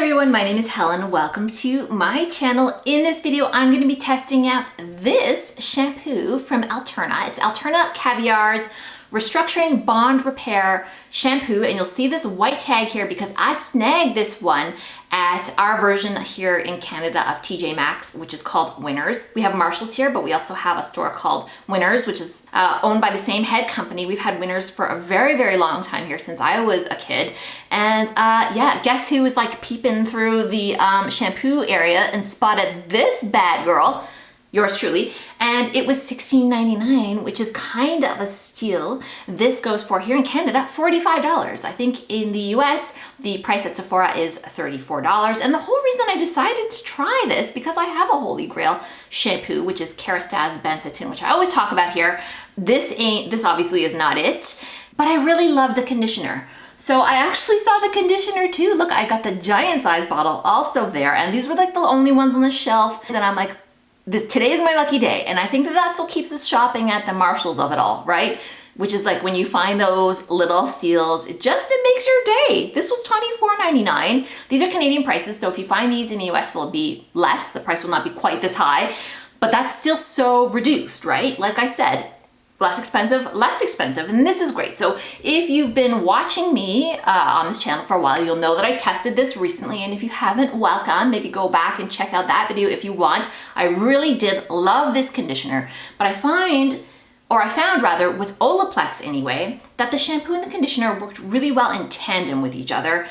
everyone, my name is Helen. Welcome to my channel. In this video, I'm going to be testing out this shampoo from Alterna. It's Alterna Caviar's Restructuring Bond Repair Shampoo, and you'll see this white tag here because I snagged this one at our version here in Canada of TJ Maxx, which is called Winners. We have Marshalls here, but we also have a store called Winners, which is owned by the same head company. We've had Winners for a very, very long time here, since I was a kid. And yeah, guess who was like peeping through the shampoo area and spotted this bad girl? Yours truly, and it was $16.99, which is kind of a steal. This goes for, here in Canada, $45. I think in the US, the price at Sephora is $34. And the whole reason I decided to try this, because I have a holy grail shampoo, which is Kerastase Benzotin, which I always talk about here. This obviously is not it, but I really love the conditioner. So I actually saw the conditioner too. Look, I got the giant size bottle also there, and these were like the only ones on the shelf. And I'm like, today is my lucky day. And I think that that's what keeps us shopping at the Marshalls of it all, right? Which is like when you find those little steals, it makes your day. This was $24.99. These are Canadian prices, so if you find these in the US, they'll be less. The price will not be quite this high, but that's still so reduced, right? Like I said, less expensive, and this is great. So if you've been watching me on this channel for a while, you'll know that I tested this recently, and if you haven't, welcome. Maybe go back and check out that video if you want. I really did love this conditioner, but I found rather, with Olaplex anyway, that the shampoo and the conditioner worked really well in tandem with each other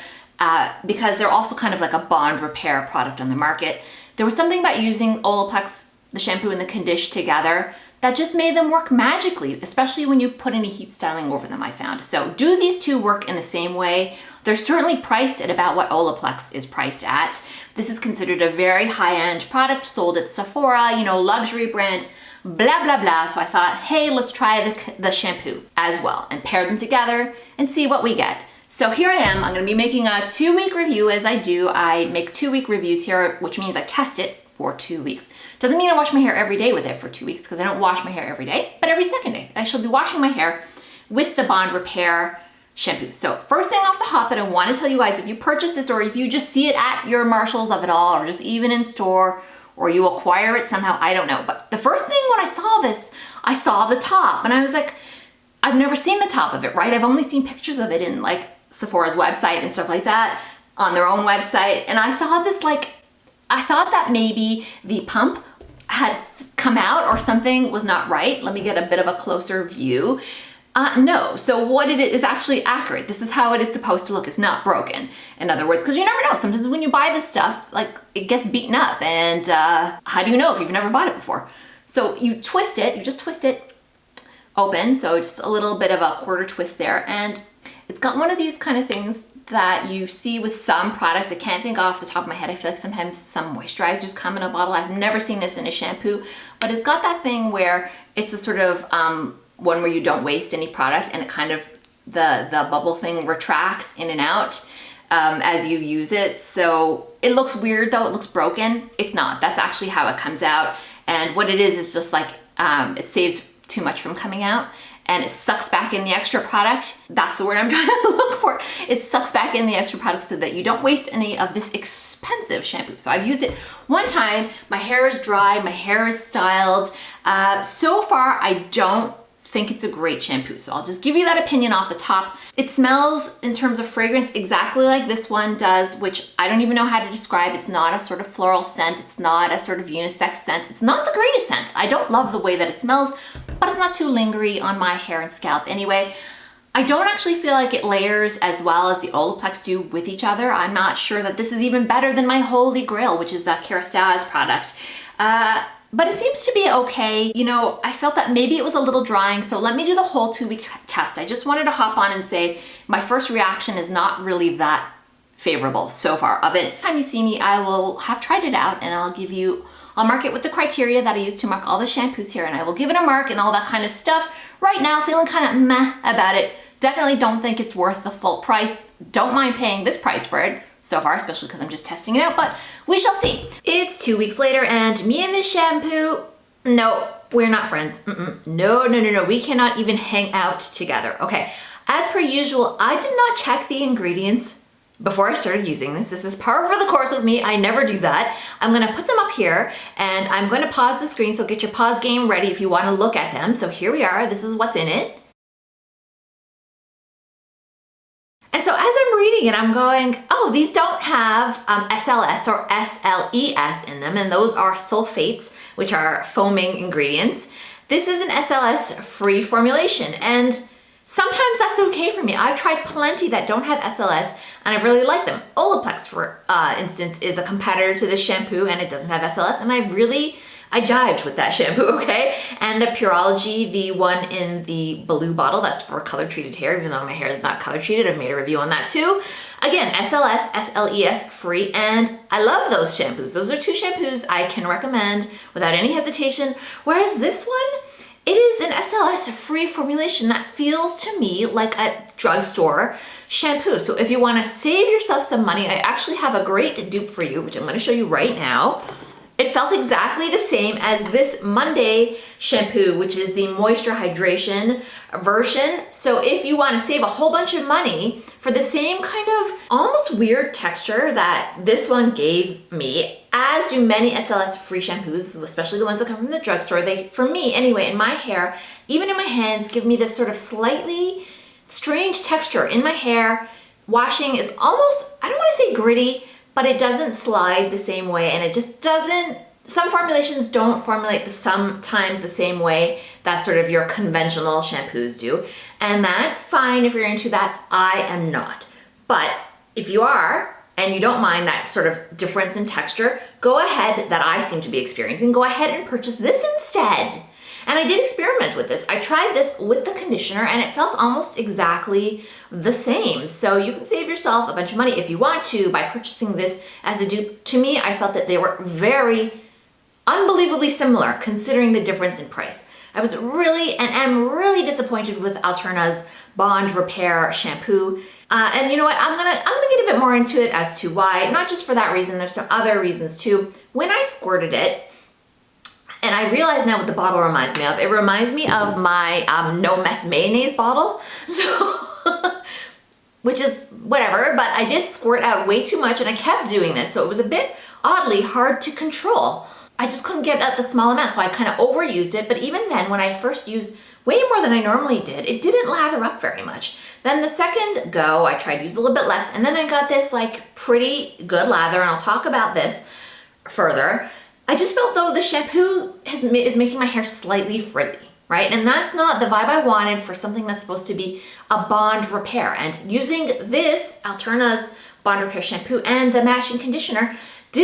because they're also kind of like a bond repair product on the market. There was something about using Olaplex, the shampoo and the condish together, that just made them work magically, especially when you put any heat styling over them, I found. So do these two work in the same way? They're certainly priced at about what Olaplex is priced at. This is considered a very high-end product sold at Sephora, you know, luxury brand, blah, blah, blah. So I thought, hey, let's try the shampoo as well and pair them together and see what we get. So here I am. I'm gonna be making a 2-week review. As I do, I make 2-week reviews here, which means I test it for 2 weeks. Doesn't mean I wash my hair every day with it for 2 weeks, because I don't wash my hair every day, but every second day. I shall be washing my hair with the Bond Repair shampoo. So first thing off the hop that I want to tell you guys, if you purchase this or if you just see it at your Marshalls of it all, or just even in store, or you acquire it somehow, I don't know. But the first thing when I saw this, I saw the top and I was like, I've never seen the top of it, right? I've only seen pictures of it in like Sephora's website and stuff like that, on their own website. And I saw this, like, I thought that maybe the pump had come out or something was not right. Let me get a bit of a closer view. No, so what it is actually accurate. This is how it is supposed to look. It's not broken, in other words, because you never know. Sometimes when you buy this stuff, like, it gets beaten up, and how do you know if you've never bought it before? So you twist it, you just twist it open, so just a little bit of a quarter twist there, and it's got one of these kind of things that you see with some products. I can't think off the top of my head. I feel like sometimes some moisturizers come in a bottle. I've never seen this in a shampoo, but it's got that thing where it's a sort of one where you don't waste any product, and it kind of, the bubble thing retracts in and out as you use it. So it looks weird though, it looks broken. It's not, that's actually how it comes out. And what it is just like, it saves too much from coming out, and it sucks back in the extra product. That's the word I'm trying to look for. It sucks back in the extra product so that you don't waste any of this expensive shampoo. So I've used it one time. My hair is dry, my hair is styled. So far, I don't think it's a great shampoo. So I'll just give you that opinion off the top. It smells, in terms of fragrance, exactly like this one does, which I don't even know how to describe. It's not a sort of floral scent. It's not a sort of unisex scent. It's not the greatest scent. I don't love the way that it smells, but it's not too lingery on my hair and scalp anyway. I don't actually feel like it layers as well as the Olaplex do with each other. I'm not sure that this is even better than my holy grail, which is the Kerastase product. But it seems to be okay. You know, I felt that maybe it was a little drying, so let me do the whole 2-week test. I just wanted to hop on and say my first reaction is not really that favorable so far of it. Next time you see me, I will have tried it out, and I'll mark it with the criteria that I use to mark all the shampoos here, and I will give it a mark and all that kind of stuff. Right now, feeling kind of meh about it. Definitely don't think it's worth the full price. Don't mind paying this price for it so far, especially because I'm just testing it out, but we shall see. It's 2 weeks later, and me and this shampoo, no, we're not friends. No. We cannot even hang out together. Okay, as per usual, I did not check the ingredients before I started using this. This is par for the course with me. I never do that. I'm gonna put them up here and I'm gonna pause the screen, so get your pause game ready if you wanna look at them. So here we are, this is what's in it. And so as I'm reading it, I'm going, oh, these don't have SLS or SLES in them, and those are sulfates, which are foaming ingredients. This is an SLS-free formulation, and sometimes that's okay for me. I've tried plenty that don't have SLS, and I've really liked them. Olaplex, for instance, is a competitor to this shampoo, and it doesn't have SLS, and I jived with that shampoo, okay? And the Pureology, the one in the blue bottle, that's for color treated hair, even though my hair is not color treated. I've made a review on that too. Again, SLS, SLES free, and I love those shampoos. Those are two shampoos I can recommend without any hesitation. Whereas this one, it is an SLS free formulation that feels to me like a drugstore shampoo. So if you wanna save yourself some money, I actually have a great dupe for you, which I'm gonna show you right now. It felt exactly the same as this Monday shampoo, which is the moisture hydration version. So if you want to save a whole bunch of money for the same kind of almost weird texture that this one gave me, as do many SLS free shampoos, especially the ones that come from the drugstore, they, for me anyway, in my hair, even in my hands, give me this sort of slightly strange texture in my hair. Washing is almost, I don't want to say gritty, but it doesn't slide the same way, and it just doesn't, some formulations don't formulate sometimes the same way that sort of your conventional shampoos do. And that's fine if you're into that. I am not. But if you are, and you don't mind that sort of difference in texture, go ahead, that I seem to be experiencing, go ahead and purchase this instead. And I did experiment with this. I tried this with the conditioner and it felt almost exactly the same. So you can save yourself a bunch of money if you want to by purchasing this as a dupe. To me, I felt that they were very unbelievably similar considering the difference in price. I was really, and am really disappointed with Alterna's Bond Repair shampoo. And you know what, I'm gonna get a bit more into it as to why, not just for that reason, there's some other reasons too. When I squirted it, and I realize now what the bottle reminds me of. It reminds me of my No Mess mayonnaise bottle. So, which is whatever, but I did squirt out way too much and I kept doing this. So it was a bit oddly hard to control. I just couldn't get at the small amount, so I kind of overused it. But even then, when I first used way more than I normally did, it didn't lather up very much. Then the second go, I tried to use a little bit less, and then I got this like pretty good lather, and I'll talk about this further. I just felt though the shampoo is making my hair slightly frizzy, right? And that's not the vibe I wanted for something that's supposed to be a bond repair. And using this, Alterna's Bond Repair shampoo and the matching conditioner, they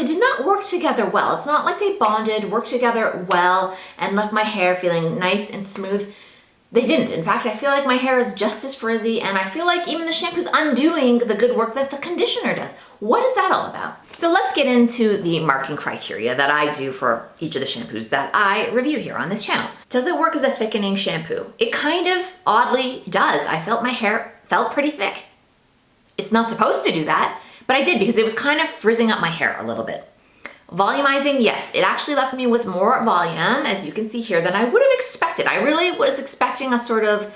did not work together well. It's not like they worked together well and left my hair feeling nice and smooth. They didn't. In fact, I feel like my hair is just as frizzy, and I feel like even the shampoo's undoing the good work that the conditioner does. What is that all about? So let's get into the marking criteria that I do for each of the shampoos that I review here on this channel. Does it work as a thickening shampoo? It kind of oddly does. I felt my hair felt pretty thick. It's not supposed to do that, but I did because it was kind of frizzing up my hair a little bit. Volumizing, yes, it actually left me with more volume, as you can see here, than I would have expected. I really was expecting a sort of,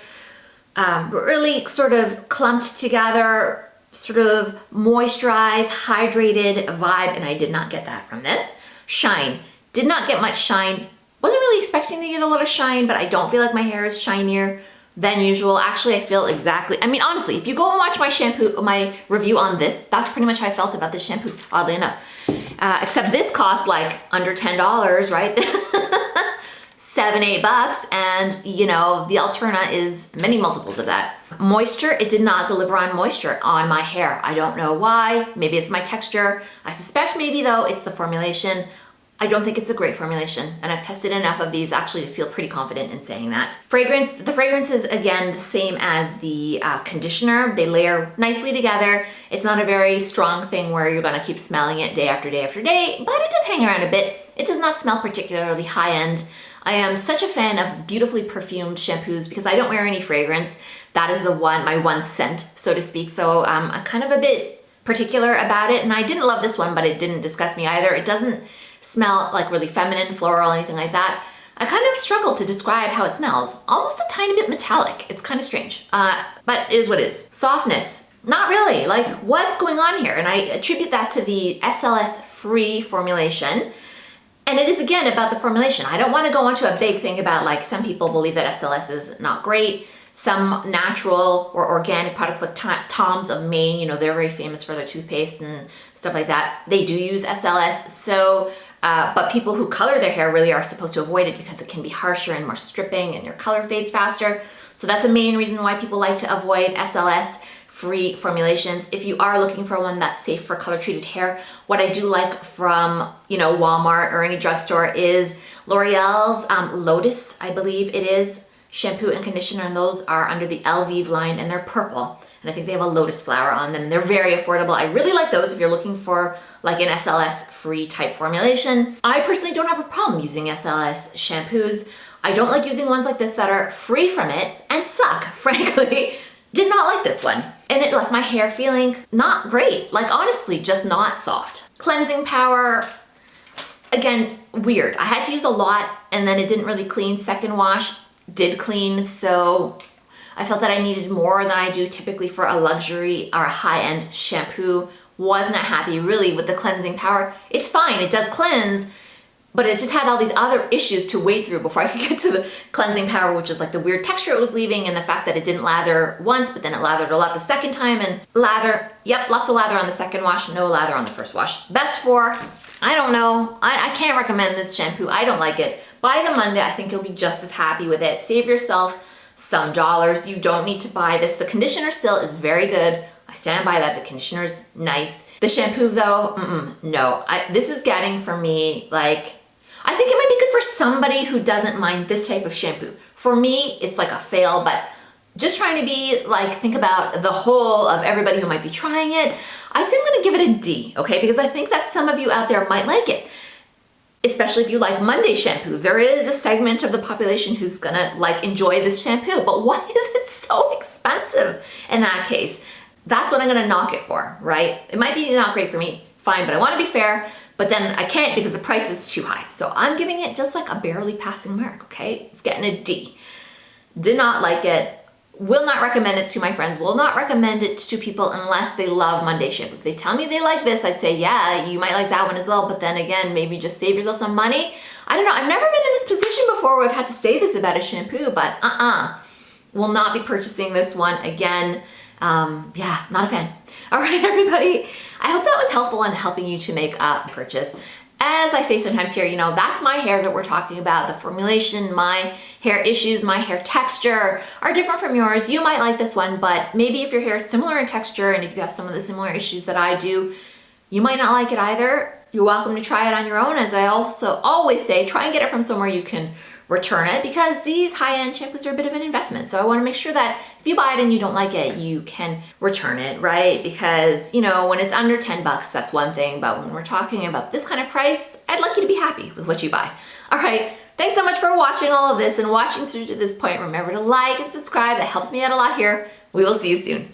really sort of clumped together, sort of moisturized, hydrated vibe, and I did not get that from this. Shine, did not get much shine. Wasn't really expecting to get a lot of shine, but I don't feel like my hair is shinier than usual. Actually, I feel exactly, I mean, honestly, if you go and watch my review on this, that's pretty much how I felt about this shampoo, oddly enough. Except this costs like under $10, right? $7, $8, and you know, the Alterna is many multiples of that. Moisture, it did not deliver on moisture on my hair. I don't know why. Maybe it's my texture. I suspect maybe though it's the formulation. I don't think it's a great formulation, and I've tested enough of these actually to feel pretty confident in saying that. Fragrance, the fragrance is again the same as the conditioner. They layer nicely together. It's not a very strong thing where you're gonna keep smelling it day after day after day, but it does hang around a bit. It does not smell particularly high end. I am such a fan of beautifully perfumed shampoos because I don't wear any fragrance. That is my one scent, so to speak. So I'm kind of a bit particular about it, and I didn't love this one, but it didn't disgust me either. It doesn't smell like really feminine, floral, anything like that. I kind of struggle to describe how it smells. Almost a tiny bit metallic. It's kind of strange, but it is what it is. Softness. Not really. Like, what's going on here? And I attribute that to the SLS free formulation. And it is, again, about the formulation. I don't want to go into a big thing about, like, some people believe that SLS is not great. Some natural or organic products like Tom's of Maine, you know, they're very famous for their toothpaste and stuff like that. They do use SLS. So, but people who color their hair really are supposed to avoid it because it can be harsher and more stripping and your color fades faster. So that's a main reason why people like to avoid SLS free formulations. If you are looking for one that's safe for color treated hair, what I do like from, you know, Walmart or any drugstore is L'Oreal's Lotus, I believe it is, shampoo and conditioner, and those are under the Elvive line and they're purple. And I think they have a lotus flower on them and they're very affordable. I really like those if you're looking for like an SLS free type formulation. I personally don't have a problem using SLS shampoos. I don't like using ones like this that are free from it and suck, frankly. Did not like this one. And it left my hair feeling not great. Like, honestly, just not soft. Cleansing power, again, weird. I had to use a lot and then it didn't really clean. Second wash did clean, so I felt that I needed more than I do typically for a luxury or a high-end shampoo. Was not happy really with the cleansing power. It's fine, it does cleanse, but it just had all these other issues to wade through before I could get to the cleansing power, which was like the weird texture it was leaving and the fact that it didn't lather once, but then it lathered a lot the second time, and lather, yep, lots of lather on the second wash, no lather on the first wash. Best for, I don't know, I can't recommend this shampoo. I don't like it. Buy the Monday, I think you'll be just as happy with it. Save yourself some dollars. You don't need to buy this. The conditioner still is very good. I stand by that. The conditioner is nice. The shampoo though, no. This is getting for me, like, I think it might be good for somebody who doesn't mind this type of shampoo. For me, it's like a fail, but just trying to be like, think about the whole of everybody who might be trying it. I think I'm gonna give it a D, okay? Because I think that some of you out there might like it. Especially if you like Monday shampoo. There is a segment of the population who's gonna like enjoy this shampoo, but why is it so expensive in that case? That's what I'm gonna knock it for, right? It might be not great for me, fine, but I wanna be fair, but then I can't because the price is too high. So I'm giving it just like a barely passing mark, okay? It's getting a D. Did not like it. Will not recommend it to my friends. Will not recommend it to people unless they love Monday shampoo. If they tell me they like this, I'd say, yeah, you might like that one as well. But then again, maybe just save yourself some money. I don't know. I've never been in this position before where I've had to say this about a shampoo, but will not be purchasing this one again. Yeah, not a fan. All right, everybody. I hope that was helpful in helping you to make a purchase. As I say sometimes here, you know, that's my hair that we're talking about. The formulation, my hair issues, my hair texture are different from yours. You might like this one, but maybe if your hair is similar in texture and if you have some of the similar issues that I do, you might not like it either. You're welcome to try it on your own. As I also always say, try and get it from somewhere you can return it, because these high-end shampoos are a bit of an investment. So I want to make sure that if you buy it and you don't like it, you can return it, right? Because, you know, when it's under 10 bucks, that's one thing. But when we're talking about this kind of price, I'd like you to be happy with what you buy. All right. Thanks so much for watching all of this and watching through to this point. Remember to like and subscribe. That helps me out a lot here. We will see you soon.